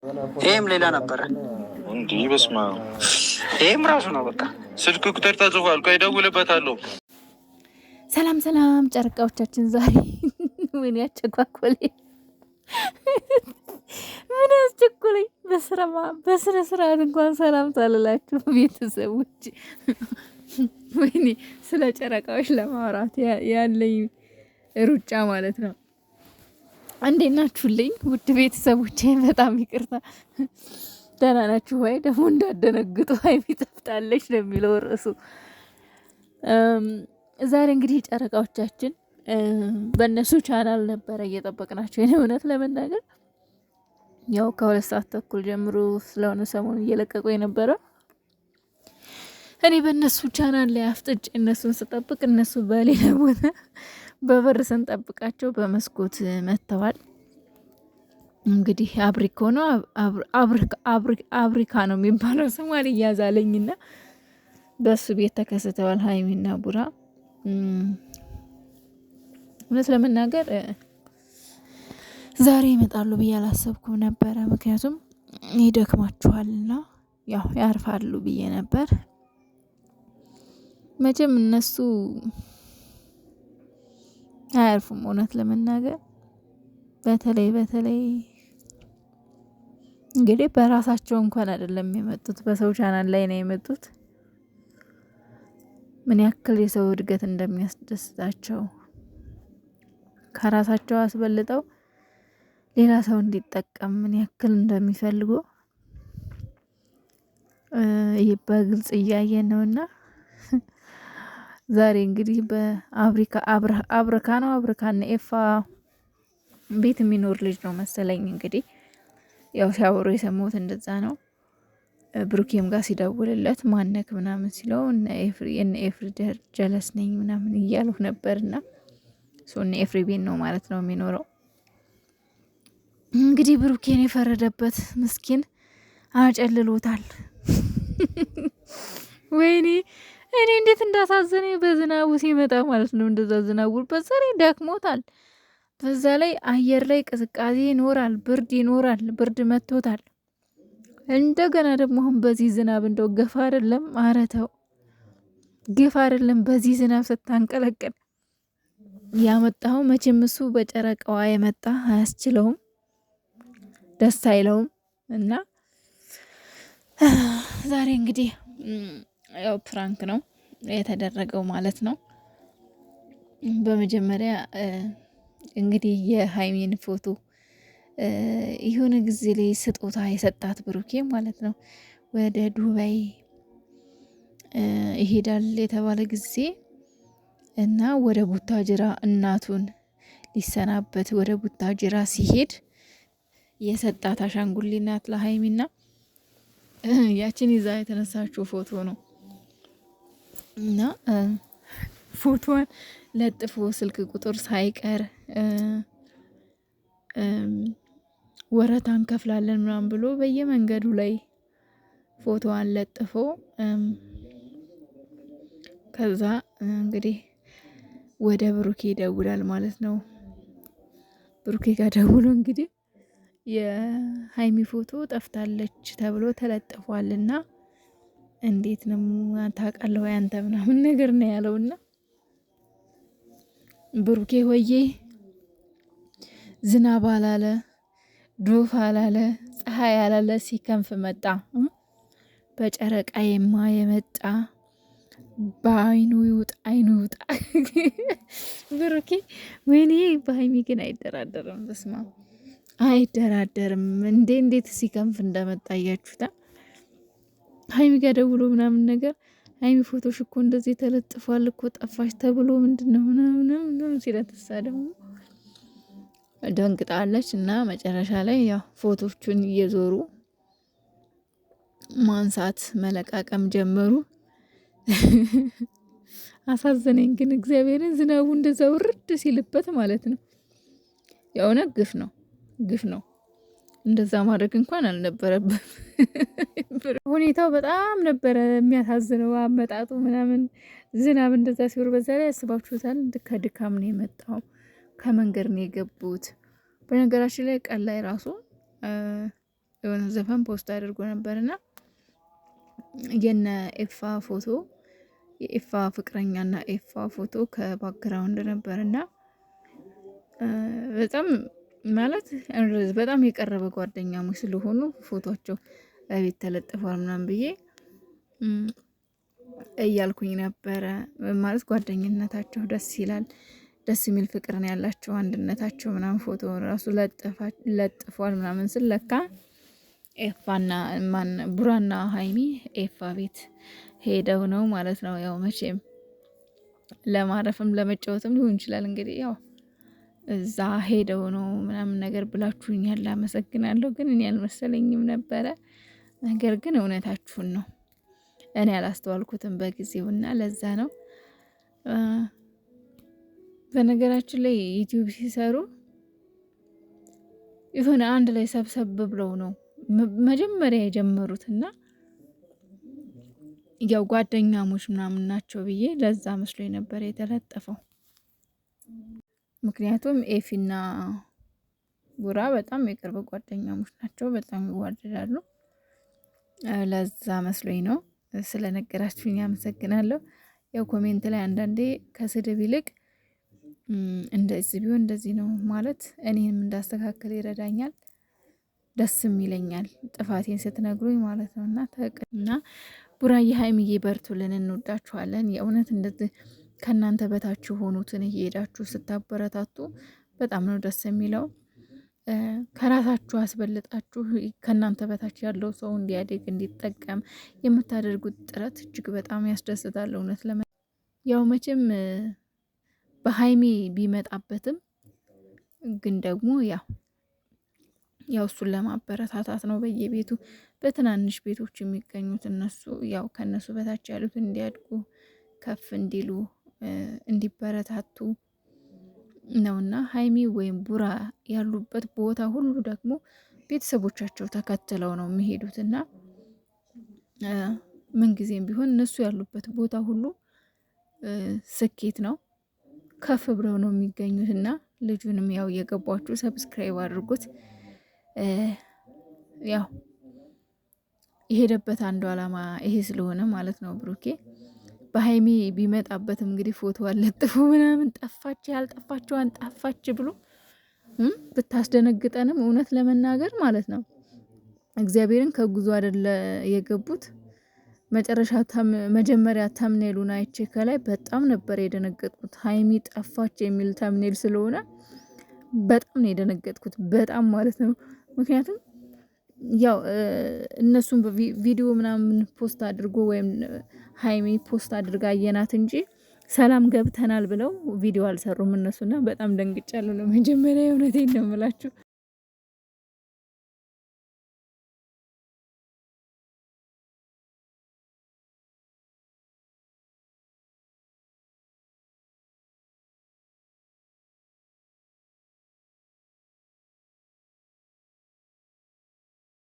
ይሄም ሌላ ነበረ እንዴ? በስማ ይሄም ራሱ ነው። በቃ ስልክ ቁጥር ተጽፏል። ቆይ እደውልበታለሁ። ሰላም ሰላም ጨረቃዎቻችን፣ ዛሬ ምን ያቸኳኮለኝ ምን ያስቸኮለኝ በስነ ስርዓት እንኳን ሰላም ታልላችሁ ቤተሰቦች። ወይኔ ስለ ጨረቃዎች ለማውራት ያለኝ ሩጫ ማለት ነው። እንዴት ናችሁልኝ ውድ ቤተሰቦቼ? በጣም ይቅርታ። ደህና ናችሁ ወይ? ደግሞ እንዳደነግጡ ሀይሚ ጠፍታለች ነው የሚለው ርዕሱ። ዛሬ እንግዲህ ጨረቃዎቻችን በእነሱ ቻናል ነበረ እየጠበቅናቸው። የኔ እውነት ለመናገር ያው ከ2 ሰዓት ተኩል ጀምሮ ስለሆነ ሰሞኑን እየለቀቁ የነበረ እኔ በእነሱ ቻናል ላይ አፍጥጬ እነሱን ስጠብቅ እነሱ በሌላ ቦታ በበር ስንጠብቃቸው በመስኮት መጥተዋል። እንግዲህ አብሪኮ ነው አብሪካ ነው የሚባለው ስሟ እያዛለኝና በሱ ቤት ተከስተዋል ሀይሚና ቡራ። እውነት ለመናገር ዛሬ ይመጣሉ ብዬ አላሰብኩም ነበረ። ምክንያቱም ይደክማችኋልና ያው ያርፋሉ ብዬ ነበር። መቼም እነሱ አያርፉም። እውነት ለመናገር በተለይ እንግዲህ በራሳቸው እንኳን አይደለም የመጡት፣ በሰው ቻናል ላይ ነው የመጡት። ምን ያክል የሰው እድገት እንደሚያስደስታቸው ከራሳቸው አስበልጠው ሌላ ሰው እንዲጠቀም ምን ያክል እንደሚፈልጉ ይህ በግልጽ እያየን ነውና ዛሬ እንግዲህ አብርካና ኤፋ ቤት የሚኖር ልጅ ነው መሰለኝ። እንግዲህ ያው ሲያወሩ የሰማሁት እንደዛ ነው። ብሩኬም ጋር ሲደውልለት ማነክ ምናምን ሲለው እነ ኤፍሪ ጀለስ ነኝ ምናምን እያሉ ነበርና እነ ኤፍሪ ቤት ነው ማለት ነው የሚኖረው። እንግዲህ ብሩኬን የፈረደበት ምስኪን አጨልሎታል። ወይኔ እኔ እንዴት እንዳሳዘነ በዝናቡ ሲመጣ ማለት ነው። እንደዛ ዝናቡ በዛ ላይ ደክሞታል። በዛ ላይ አየር ላይ ቅዝቃዜ ይኖራል፣ ብርድ ይኖራል። ብርድ መጥቶታል። እንደገና ደግሞ አሁን በዚህ ዝናብ እንደው ገፋ አይደለም፣ አረተው ገፋ አይደለም። በዚህ ዝናብ ስታንቀለቀል ያመጣው መቼም እሱ በጨረቃዋ የመጣ አያስችለውም፣ ደስ አይለውም። እና ዛሬ እንግዲህ ያው ፕራንክ ነው የተደረገው ማለት ነው። በመጀመሪያ እንግዲህ የሀይሚን ፎቶ የሆነ ጊዜ ላይ ስጦታ የሰጣት ብሩኬ ማለት ነው ወደ ዱባይ ይሄዳል የተባለ ጊዜ እና ወደ ቡታጅራ እናቱን ሊሰናበት ወደ ቡታጅራ ሲሄድ የሰጣት አሻንጉሊት ናት ለሀይሚና ያችን ይዛ የተነሳችው ፎቶ ነው። እና ፎቶዋን ለጥፎ ስልክ ቁጥር ሳይቀር ወረታ እንከፍላለን ምናምን ብሎ በየመንገዱ ላይ ፎቶዋን ለጥፎ ከዛ እንግዲህ ወደ ብሩኬ ይደውላል ማለት ነው። ብሩኬ ጋር ደውሎ እንግዲህ የሀይሚ ፎቶ ጠፍታለች ተብሎ ተለጥፏልና እንዴት ነው ታውቃለህ ወይ አንተ ምናምን ነገር ነው ያለውና ብሩኬ ሆዬ ዝናብ አላለ ዶፍ አላለ ፀሐይ አላለ ሲከንፍ መጣ። በጨረቃ የመጣ በአይኑ ይውጣ አይኑ ይውጣ። ብሩኬ ወይኔ በሀይሚ ግን አይደራደርም። በስማ አይደራደርም። እንዴት ሲከንፍ እንደመጣ እያችሁታ። ሀይሚ ጋር ደውሎ ምናምን ነገር ሀይሚ ፎቶሽ እኮ እንደዚህ ተለጥፏል እኮ ጠፋሽ ተብሎ ምንድነው ምናምን ሲለተሳ ደግሞ ደንግጣለች። እና መጨረሻ ላይ ያው ፎቶቹን እየዞሩ ማንሳት መለቃቀም ጀመሩ። አሳዘነኝ ግን እግዚአብሔርን ዝናቡ እንደዛ ውርድ ሲልበት ማለት ነው። የእውነት ግፍ ነው። እንደዛ ማድረግ እንኳን አልነበረብም። ሁኔታው በጣም ነበረ የሚያሳዝነው አመጣጡ ምናምን። ዝናብ እንደዛ ሲወር በዛ ላይ ያስባችሁታል። ከድካም ነው የመጣው፣ ከመንገድ ነው የገቡት። በነገራችን ላይ ቀን ላይ ራሱ የሆነ ዘፈን ፖስት አድርጎ ነበርና የነ ኤፋ ፎቶ የኤፋ ፍቅረኛና ኤፋ ፎቶ ከባክግራውንድ ነበርና በጣም ማለት በጣም የቀረበ ጓደኛሞች ስለሆኑ ፎቶቸው በቤት ተለጥፏል ምናምን ብዬ እያልኩኝ ነበረ። ማለት ጓደኝነታቸው ደስ ይላል፣ ደስ የሚል ፍቅር ነው ያላቸው፣ አንድነታቸው ምናምን ፎቶ ራሱ ለጥፏል ምናምን ስለካ ኤፋና ቡራና ሀይሚ ኤፋ ቤት ሄደው ነው ማለት ነው። ያው መቼም ለማረፍም ለመጫወትም ሊሆን ይችላል እንግዲህ ያው እዛ ሄደው ነው ምናምን ነገር ብላችሁኛል፣ አመሰግናለሁ። ግን እኔ አልመሰለኝም ነበረ። ነገር ግን እውነታችሁን ነው፣ እኔ አላስተዋልኩትም በጊዜውና ለዛ ነው። በነገራችን ላይ ዩቲዩብ ሲሰሩ የሆነ አንድ ላይ ሰብሰብ ብለው ነው መጀመሪያ የጀመሩትና ያው ጓደኛሞች ምናምን ናቸው ብዬ ለዛ መስሎ ነበር የተለጠፈው። ምክንያቱም ኤፊና ቡራ በጣም የቅርብ ጓደኛሞች ናቸው፣ በጣም ይዋደዳሉ። ለዛ መስሎኝ ነው። ስለነገራችሁኝ አመሰግናለሁ። ያው ኮሜንት ላይ አንዳንዴ ከስድብ ይልቅ እንደዚህ ቢሆን እንደዚህ ነው ማለት እኔንም እንዳስተካከል ይረዳኛል፣ ደስም ይለኛል ጥፋቴን ስትነግሩኝ ማለት ነው። እና ቡራዬ ሀይሚዬ በርቱልን፣ እንወዳችኋለን። የእውነት እንደዚህ ከእናንተ በታች የሆኑትን እየሄዳችሁ ስታበረታቱ በጣም ነው ደስ የሚለው። ከራሳችሁ አስበልጣችሁ ከእናንተ በታች ያለው ሰው እንዲያድግ እንዲጠቀም የምታደርጉት ጥረት እጅግ በጣም ያስደስታል። እውነት ያው መቼም በሀይሚ ቢመጣበትም ግን ደግሞ ያው እሱን ለማበረታታት ነው በየቤቱ በትናንሽ ቤቶች የሚገኙት እነሱ ያው ከነሱ በታች ያሉት እንዲያድጉ ከፍ እንዲሉ እንዲበረታቱ ነውና ሀይሚ ወይም ቡራ ያሉበት ቦታ ሁሉ ደግሞ ቤተሰቦቻቸው ተከትለው ነው የሚሄዱትና ምንጊዜም ቢሆን እነሱ ያሉበት ቦታ ሁሉ ስኬት ነው፣ ከፍ ብለው ነው የሚገኙትና ልጁንም ያው የገባችሁ ሰብስክራይብ አድርጉት። ያው የሄደበት አንዱ አላማ ይሄ ስለሆነ ማለት ነው። ብሩኬ በሀይሚ ቢመጣበትም እንግዲህ ፎቶ አለጥፉ ምናምን ጠፋች ያልጠፋችዋን ጠፋች ብሎ ብታስደነግጠንም እውነት ለመናገር ማለት ነው እግዚአብሔርን ከጉዞ አይደለ የገቡት። መጀመሪያ ተምኔሉን አይቼ ከላይ በጣም ነበር የደነገጥኩት። ሀይሚ ጠፋች የሚል ተምኔል ስለሆነ በጣም ነው የደነገጥኩት፣ በጣም ማለት ነው። ምክንያቱም ያው እነሱን በቪዲዮ ምናምን ፖስት አድርጎ ወይም ሀይሚ ፖስት አድርጋ አየናት እንጂ ሰላም ገብተናል ብለው ቪዲዮ አልሰሩም እነሱና በጣም ደንግጫለሁ። ለመጀመሪያ እውነቴን ነው የምላችሁ።